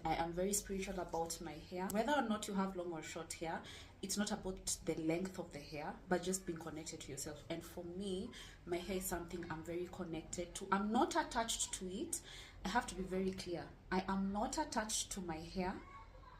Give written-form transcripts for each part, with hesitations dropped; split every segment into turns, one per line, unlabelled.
I am very spiritual about my hair. Whether or not you have long or short hair, it's not about the length of the hair, but just being connected to yourself. And for me, my hair is something I'm very connected to. I'm not attached to it. I have to be very clear. I am not attached to my hair,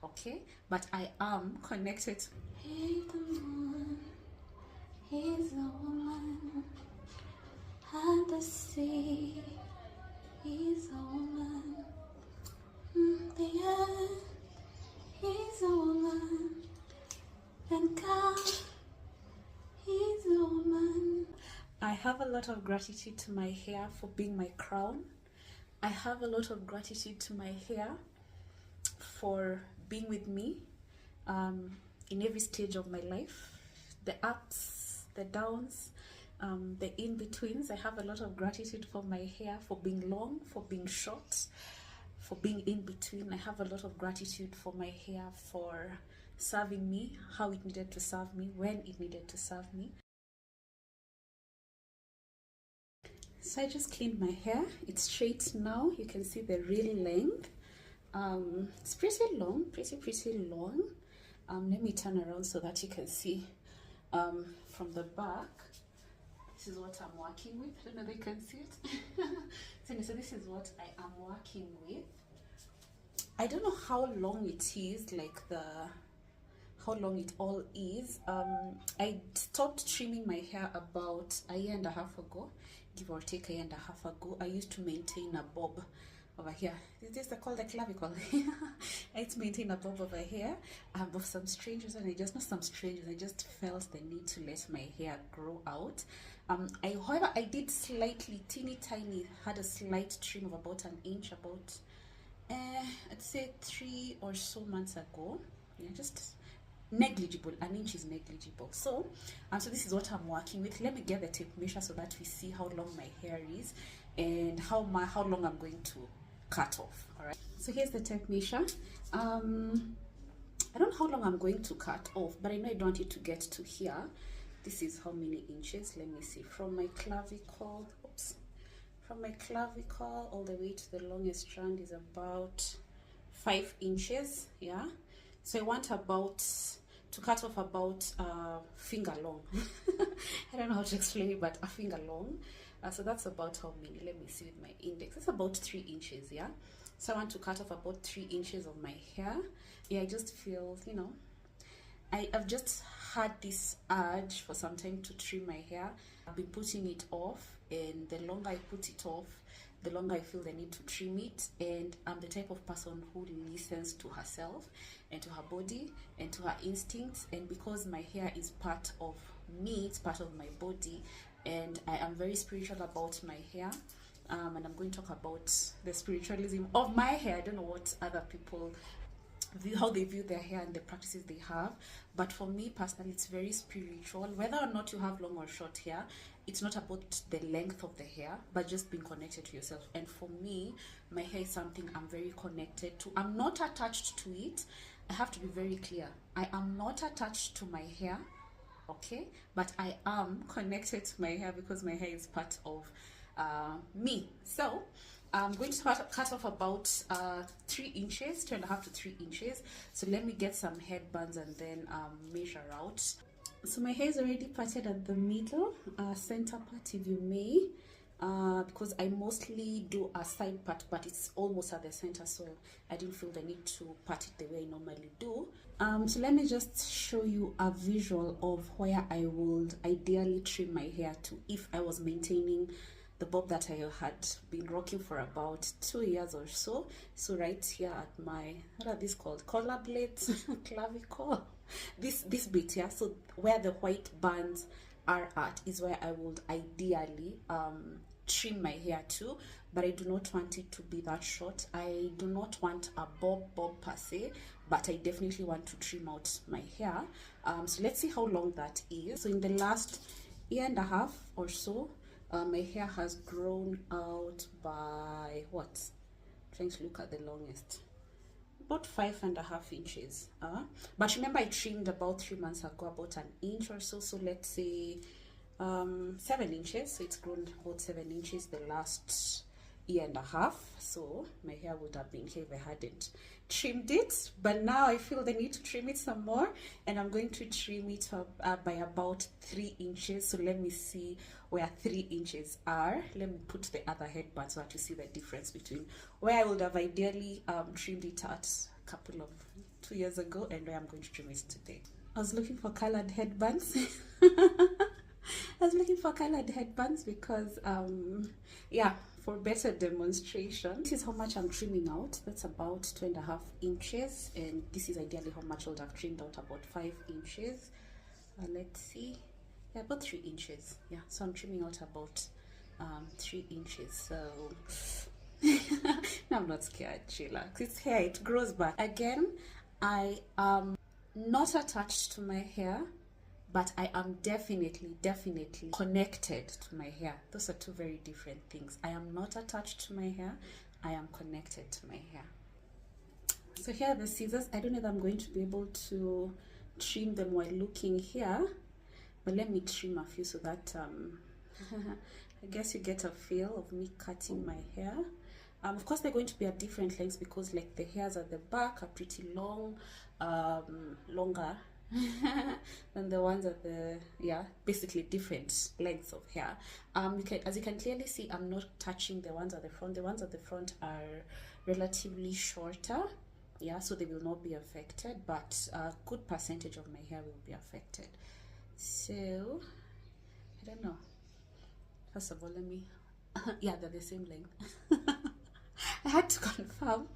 okay? But I am connected. Hey, the moon is a woman, and the sea is a woman. The earth is a woman, and God is a woman. I have a lot of gratitude to my hair for being my crown. I have a lot of gratitude to my hair for being with me in every stage of my life. The ups, the downs, the in-betweens. I have a lot of gratitude for my hair, for being long, for being short, for being in between. I have a lot of gratitude for my hair for serving me, how it needed to serve me, when it needed to serve me. So I just cleaned my hair. It's straight now. You can see the real length. It's pretty long, pretty long. Let me turn around so that you can see from the back. This is what I'm working with. I don't know if they can see it. So this is what I am working with. I don't know how long it is, how long it all is. I stopped trimming my hair about a year and a half ago, give or take a year and a half ago. I used to maintain a bob over here. This is called a clavicle. I used to maintain a bob over here of some strange reason. I just felt the need to let my hair grow out. However, I did slightly, teeny tiny, had a slight trim of about an inch, about I'd say 3 or so months ago. Yeah, just negligible. An inch is negligible. So this is what I'm working with. Let me get the tape measure so that we see how long my hair is and how long I'm going to cut off. All right, so here's the tape measure. I don't know how long I'm going to cut off, but I know I don't want it to get to here. This is how many inches. Let me see. From my clavicle, all the way to the longest strand is about 5 inches. Yeah, so I want to cut off about finger long. I don't know how to explain it, but a finger long. So that's about how many? Let me see with my index. That's about 3 inches. Yeah, so I want to cut off about 3 inches of my hair. Yeah, I just feel, I've just had this urge for some time to trim my hair. I've been putting it off, and the longer I put it off, the longer I feel the need to trim it. And I'm the type of person who listens to herself and to her body and to her instincts. And because my hair is part of me, it's part of my body, and I am very spiritual about my hair. And I'm going to talk about the spiritualism of my hair. I don't know what other people how they view their hair and the practices they have, but for me personally, it's very spiritual. Whether or not you have long or short hair, it's not about the length of the hair, but just being connected to yourself. And for me, my hair is something I'm very connected to. I'm not attached to it. I have to be very clear. I am not attached to my hair, okay, but I am connected to my hair because my hair is part of me. So I'm going to cut off about 3 inches, 2.5 to 3 inches. So let me get some headbands and then measure out. So my hair is already parted at the middle, center part if you may, because I mostly do a side part, but it's almost at the center, so I didn't feel the need to part it the way I normally do. So let me just show you a visual of where I would ideally trim my hair to if I was maintaining the bob that I had been rocking for about 2 years or so. So right here at my, what are these called? Collar blades, clavicle. This bit here. So where the white bands are at is where I would ideally trim my hair to, but I do not want it to be that short. I do not want a bob per se, but I definitely want to trim out my hair. So let's see how long that is. So in the last year and a half or so, my hair has grown out by what? Trying to look at the longest, about 5.5 inches. But remember, I trimmed about 3 months ago about an inch or so. So let's say 7 inches. So it's grown about 7 inches the last year and a half, so my hair would have been here if I hadn't trimmed it. But now I feel the need to trim it some more, and I'm going to trim it up by about 3 inches. So let me see where 3 inches are. Let me put the other headband so that you see the difference between where I would have ideally trimmed it at a couple of 2 years ago and where I'm going to trim it today. I was looking for colored headbands. I was looking for colored headbands because yeah, for better demonstration. This is how much I'm trimming out. That's about 2.5 inches, and this is ideally how much I would have trimmed out, about 5 inches. Let's see, yeah, about 3 inches. Yeah, so I'm trimming out about 3 inches. So no, I'm not scared, chillax. It's hair, it grows back. Again, I am not attached to my hair, but I am definitely connected to my hair. Those are two very different things. I am not attached to my hair, I am connected to my hair. So here are the scissors. I don't know if I'm going to be able to trim them while looking here, but let me trim a few so that I guess you get a feel of me cutting my hair. Of course, they're going to be at different lengths because like the hairs at the back are pretty long, longer than the ones at the, yeah, basically different lengths of hair. As you can clearly see, I'm not touching the ones at the front. The ones at the front are relatively shorter, yeah, so they will not be affected, but a good percentage of my hair will be affected. So I don't know. First of all, let me yeah, they're the same length. I had to confirm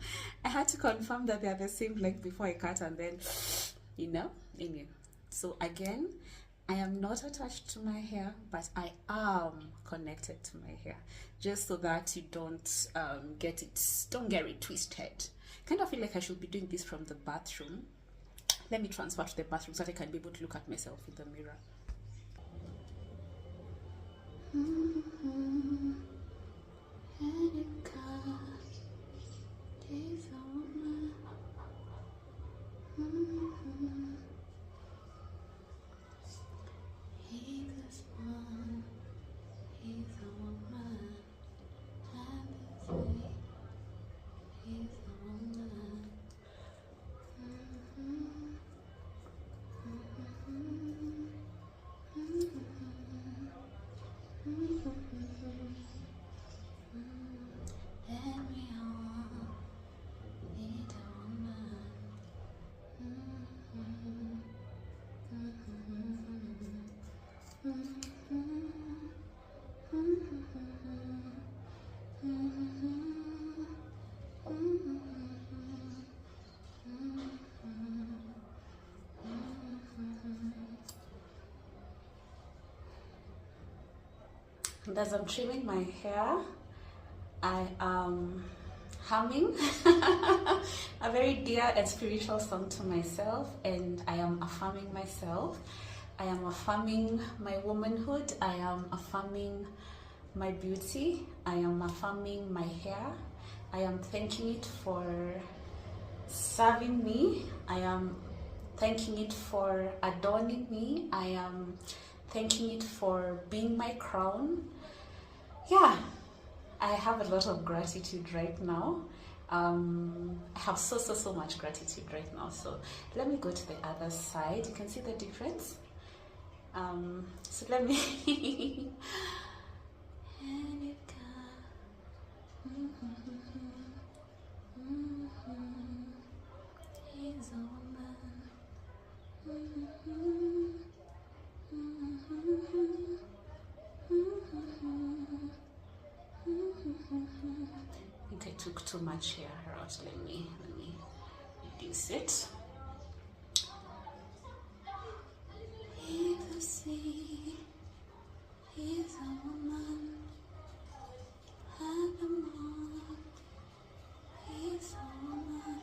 that they are the same length before I cut, and then, you know, anyway. So again, I am not attached to my hair, but I am connected to my hair, just so that you don't get it twisted. Kind of feel like I should be doing this from the bathroom. Let me transfer to the bathroom so that I can be able to look at myself in the mirror. And as I'm trimming my hair, I am humming a very dear and spiritual song to myself, and I am affirming myself. I am affirming my womanhood. I am affirming my beauty. I am affirming my hair. I am thanking it for serving me. I am thanking it for adorning me. I am thanking it for being my crown. Yeah, I have a lot of gratitude right now. I have so much gratitude right now. So let me go to the other side. You can see the difference. So let me I think I took too much hair out. Let me reduce it. If the sea is a woman and the moon is a woman,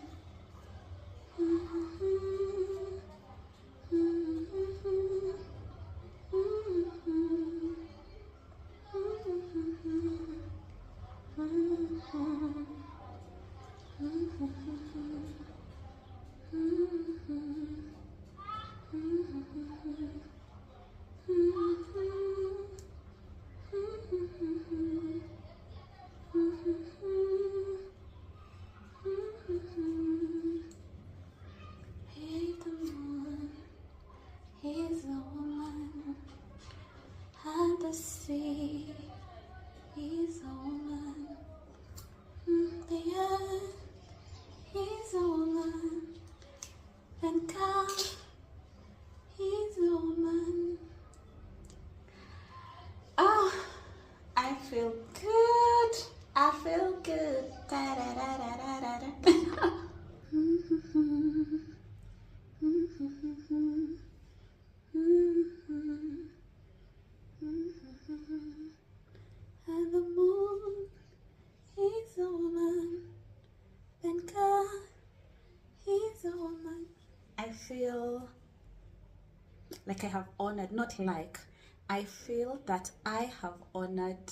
feel like I have honored, not like, I feel that I have honored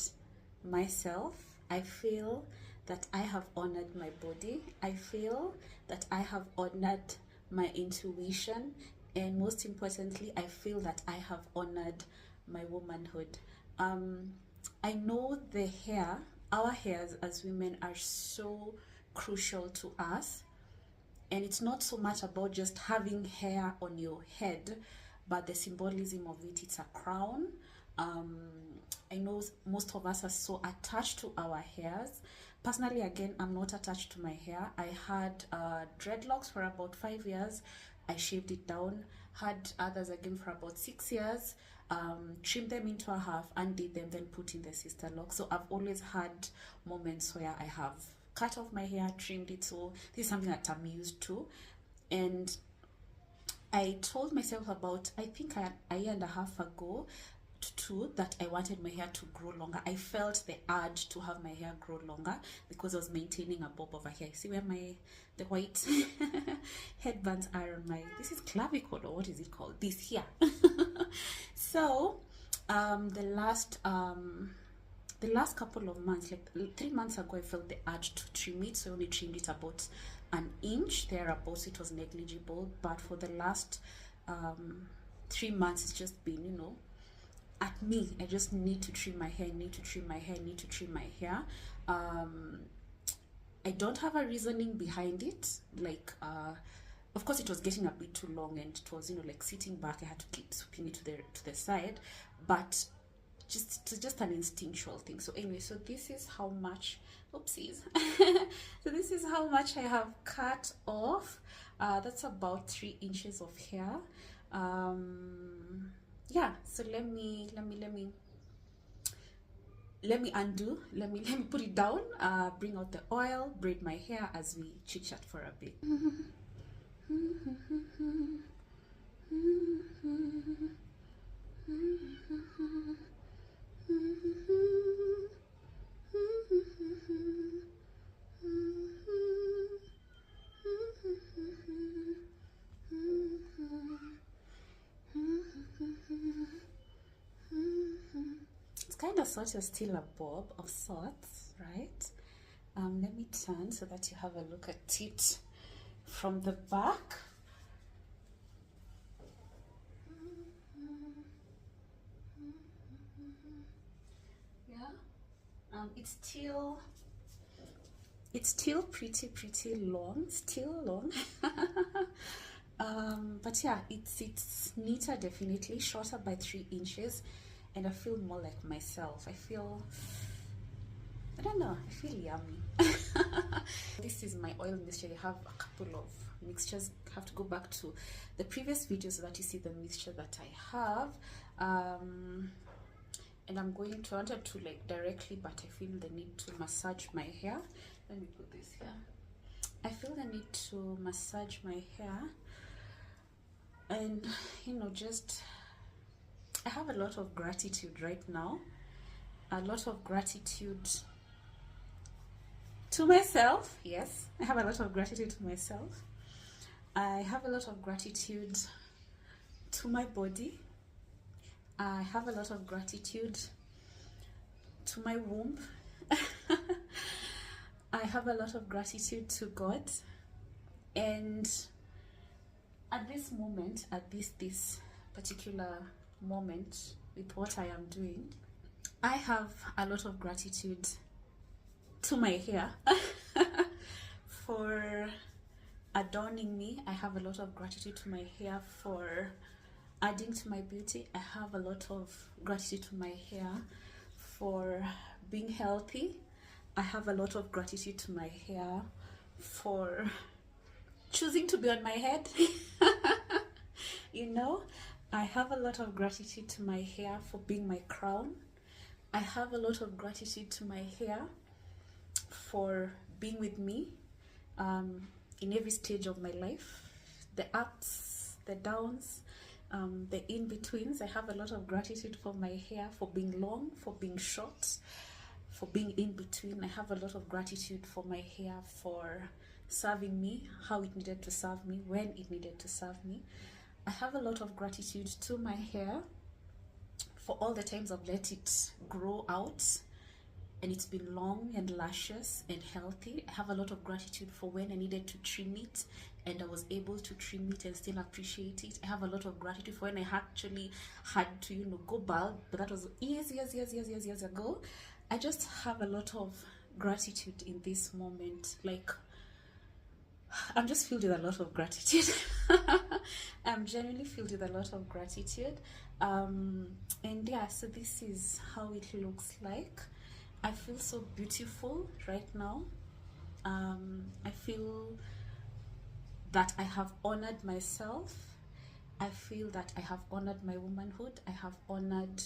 myself. I feel that I have honored my body. I feel that I have honored my intuition. And most importantly, I feel that I have honored my womanhood. I know the hair, our hairs as women are so crucial to us. And it's not so much about just having hair on your head, but the symbolism of it. It's a crown. I know most of us are so attached to our hairs. Personally, again, I'm not attached to my hair. I had dreadlocks for about 5 years. I shaved it down. Had others again for about 6 years. Trimmed them into a half, undid them, then put in the sister lock. So I've always had moments where I have cut off my hair, trimmed it. So this is something that I'm used to. And I told myself about, I think a year and a half ago to 2, that I wanted my hair to grow longer. I felt the urge to have my hair grow longer because I was maintaining a bob over here. See where the white headbands are on my, this is clavicle, or what is it called? This here. So the last couple of months, like 3 months ago, I felt the urge to trim it. So I only trimmed it about an inch thereabouts. It was negligible, but for the last 3 months, it's just been, you know, at me. I just need to trim my hair, need to trim my hair, need to trim my hair. I don't have a reasoning behind it. Like, of course, it was getting a bit too long, and it was, you know, like sitting back. I had to keep swooping it to the side, but it's just an instinctual thing. So anyway, so this is how much, oopsies. So this is how much I have cut off. That's about 3 inches of hair. Yeah, so let me undo, let me put it down, bring out the oil, braid my hair as we chit chat for a bit. It's kind of sort of still a bob of sorts, right? Let me turn so that you have a look at it from the back. Yeah, it's still pretty long, still long. But yeah, it's neater, definitely shorter by 3 inches, and I feel more like myself. I don't know, I feel yummy. This is my oil mixture. I have a couple of mixtures. I have to go back to the previous videos so that you see the mixture that I have. And I'm going to, I wanted to like directly, but I feel the need to massage my hair. Let me put this here. I feel the need to massage my hair, and you know, just, I have a lot of gratitude right now. A lot of gratitude to myself. Yes, I have a lot of gratitude to myself. I have a lot of gratitude to my body. I have a lot of gratitude to my womb. I have a lot of gratitude to God. And at this moment, at this particular moment, with what I am doing, I have a lot of gratitude to my hair for adorning me. I have a lot of gratitude to my hair for adding to my beauty. I have a lot of gratitude to my hair for being healthy. I have a lot of gratitude to my hair for choosing to be on my head. You know, I have a lot of gratitude to my hair for being my crown. I have a lot of gratitude to my hair for being with me in every stage of my life, the ups, the downs, the in-betweens. I have a lot of gratitude for my hair, for being long, for being short, for being in between. I have a lot of gratitude for my hair for serving me how it needed to serve me, when it needed to serve me. I have a lot of gratitude to my hair for all the times I've let it grow out and it's been long and luscious and healthy. I have a lot of gratitude for when I needed to trim it and I was able to trim it and still appreciate it. I have a lot of gratitude for when I actually had to, you know, go bald, but that was years ago. I just have a lot of gratitude in this moment. Like, I'm just filled with a lot of gratitude. I'm genuinely filled with a lot of gratitude. And yeah, so this is how it looks like. I feel so beautiful right now. I feel that I have honored myself. I feel that I have honored my womanhood. I have honored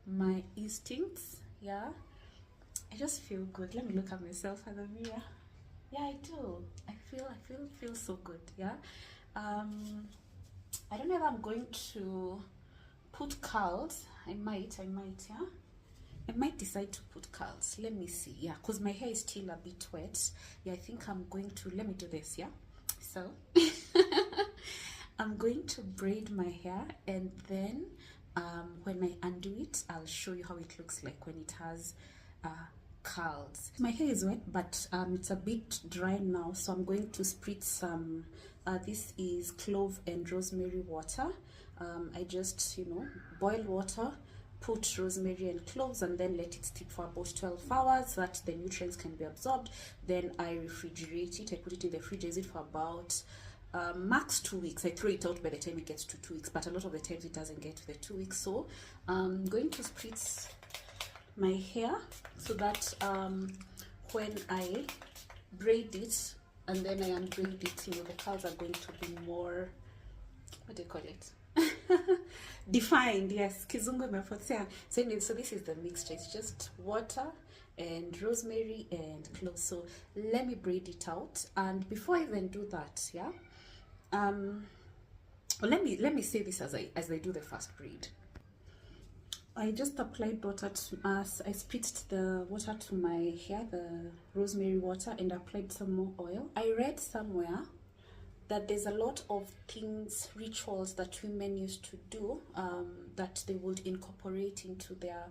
my instincts. Yeah, I just feel good. Let me look at myself in the mirror. Yeah, I do. I feel so good. Yeah. I don't know if I'm going to put curls. I might. Yeah. I might decide to put curls. Let me see. Yeah, because my hair is still a bit wet. Yeah, I think I'm going to, let me do this. Yeah, so I'm going to braid my hair, and then when I undo it, I'll show you how it looks like when it has curls. My hair is wet, but it's a bit dry now, so I'm going to spritz some this is clove and rosemary water. I just, you know, boil water, put rosemary and cloves, and then let it steep for about 12 hours so that the nutrients can be absorbed. Then I refrigerate it. I put it in the fridge, use it for about max 2 weeks. I throw it out by the time it gets to 2 weeks, but a lot of the times it doesn't get to the 2 weeks. So I'm going to spritz my hair so that when I braid it and then I unbraid it, you know, the curls are going to be more, what do you call it? Defined. Yes, kizungu imepotea. So anyway, so this is the mixture. It's just water and rosemary and cloves. So let me braid it out, and before I even do that, yeah, let me say this as I do the first braid. I just applied water to I spritzed the water to my hair, the rosemary water, and applied some more oil. I read somewhere that there's a lot of things, rituals that women used to do that they would incorporate into their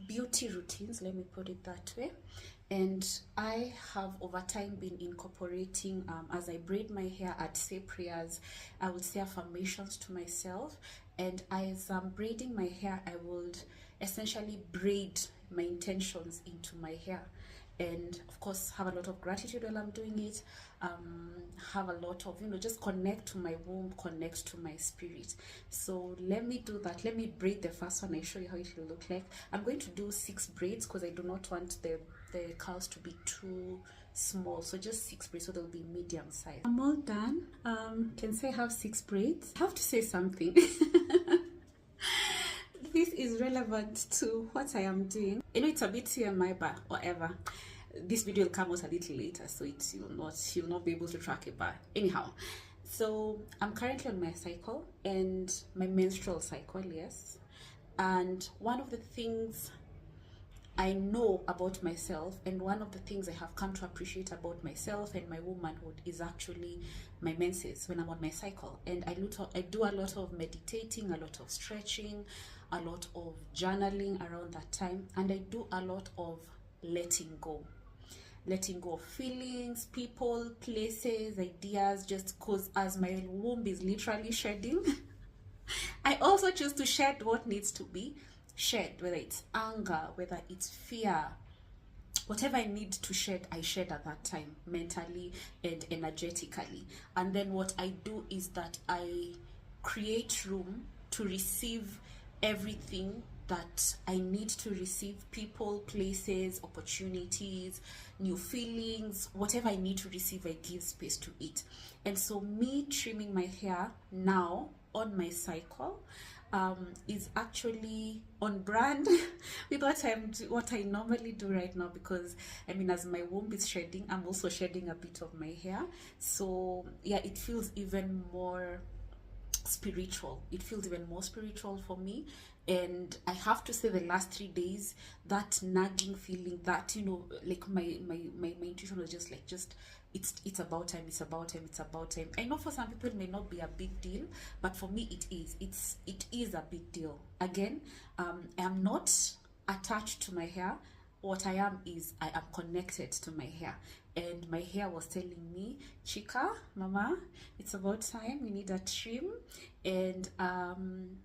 beauty routines, let me put it that way. And I have over time been incorporating, as I braid my hair, I'd say prayers, I would say affirmations to myself, and as I'm braiding my hair, I would essentially braid my intentions into my hair. And of course have a lot of gratitude while I'm doing it, have a lot of, you know, just connect to my womb, connect to my spirit. So let me do that. Let me braid the first one. I show you how it will look like. I'm going to do 6 braids because I do not want the curls to be too small, so just 6 braids, so they'll be medium size. I'm all done. Can say I have 6 braids. I have to say something. This is relevant to what I am doing. You know, it's a bit TMI, but whatever. This video will come out a little later, so you'll not be able to track it. But anyhow, so I'm currently on my cycle, and my menstrual cycle, yes. And one of the things I know about myself, and one of the things I have come to appreciate about myself and my womanhood, is actually my menses when I'm on my cycle. And I do a lot of meditating, a lot of stretching, a lot of journaling around that time, and I do a lot of letting go of feelings, people, places, ideas, just because as my womb is literally shedding, I also choose to shed what needs to be shed, whether it's anger, whether it's fear, whatever I need to shed, I shed at that time, mentally and energetically. And then what I do is that I create room to receive everything that I need to receive: people, places, opportunities, new feelings, whatever I need to receive, I give space to it. And so me trimming my hair now on my cycle is actually on brand with what I normally do right now, because I mean, as my womb is shedding, I'm also shedding a bit of my hair. So yeah, it feels even more spiritual. It feels even more spiritual for me. And I have to say, the last 3 days, that nagging feeling, that, you know, like my intuition was just like, just it's about time, it's about time, it's about time. I know for some people it may not be a big deal, but for me it is. It is a big deal. Again, I am not attached to my hair. What I am is I am connected to my hair, and my hair was telling me, Chica, Mama, it's about time, we need a trim. And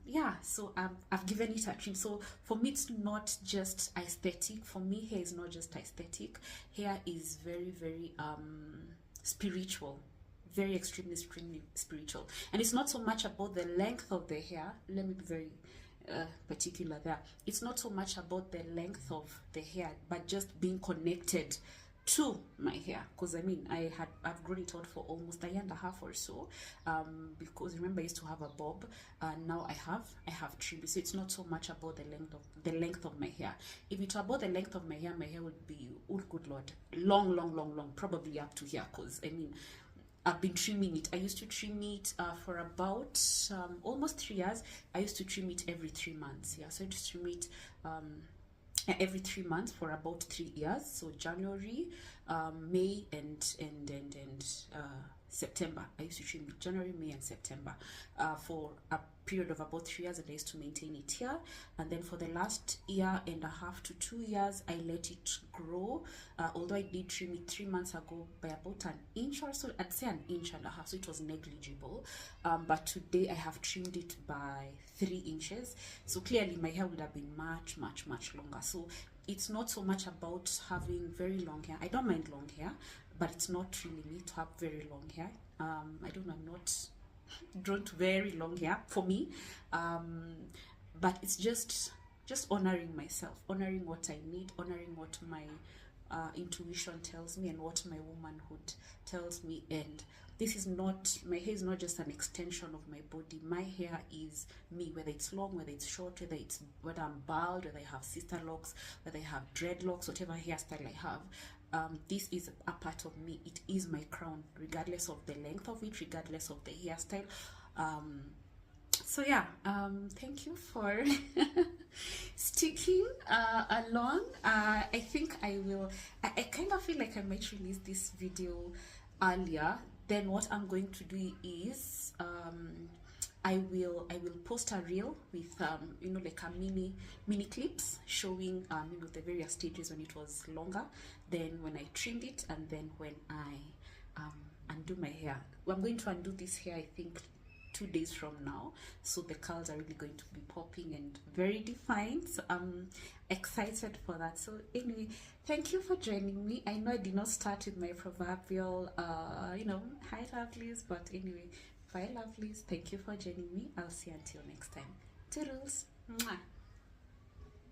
yeah, so I've given it a trim. So for me it's not just aesthetic. For me, hair is not just aesthetic. Hair is very, very spiritual, very extremely spiritual. And it's not so much about the length of the hair. Let me be very particular there. It's not so much about the length of the hair, but just being connected to my hair. Because I mean, I've grown it out for almost a year and a half or so, because remember I used to have a bob, and now I have trim. So it's not so much about the length of my hair. If it's about the length of my hair would be, oh good lord, long, probably up to here. Because I mean, I've been trimming it. I used to trim it for about almost 3 years. I used to trim it every 3 months. Yeah, so I used to trim it every 3 months for about 3 years. So January, May, and September. I used to trim it January, May, and September for a period of about 3 years, and I used to maintain it here. And then for the last year and a half to 2 years, I let it grow. Although I did trim it 3 months ago by about an inch or so, I'd say an inch and a half, so it was negligible. But today I have trimmed it by 3 inches. So clearly my hair would have been much longer. So it's not so much about having very long hair. I don't mind long hair, but it's not really me to have very long hair. I don't know, I'm not drawn to very long hair for me, but it's just honoring myself, honoring what I need, honoring what my intuition tells me, and what my womanhood tells me. And this is not, my hair is not just an extension of my body. My hair is me, whether it's long, whether it's short, whether I'm bald, whether I have sister locks, whether I have dreadlocks, whatever hairstyle I have. This is a part of me. It is my crown, regardless of the length of it, regardless of the hairstyle. So yeah, thank you for sticking along. I think I kind of feel like I might release this video earlier. Then what I'm going to do is I will post a reel with you know, like a mini clips showing you know, the various stages when it was longer, then when I trimmed it, and then when I undo my hair. I'm going to undo this hair, I think 2 days from now, so the curls are really going to be popping and very defined. So I'm excited for that. So anyway, thank you for joining me. I know I did not start with my proverbial you know, hi lovelies, but anyway, bye lovelies, thank you for joining me. I'll see you until next time. Toodles. Mwah.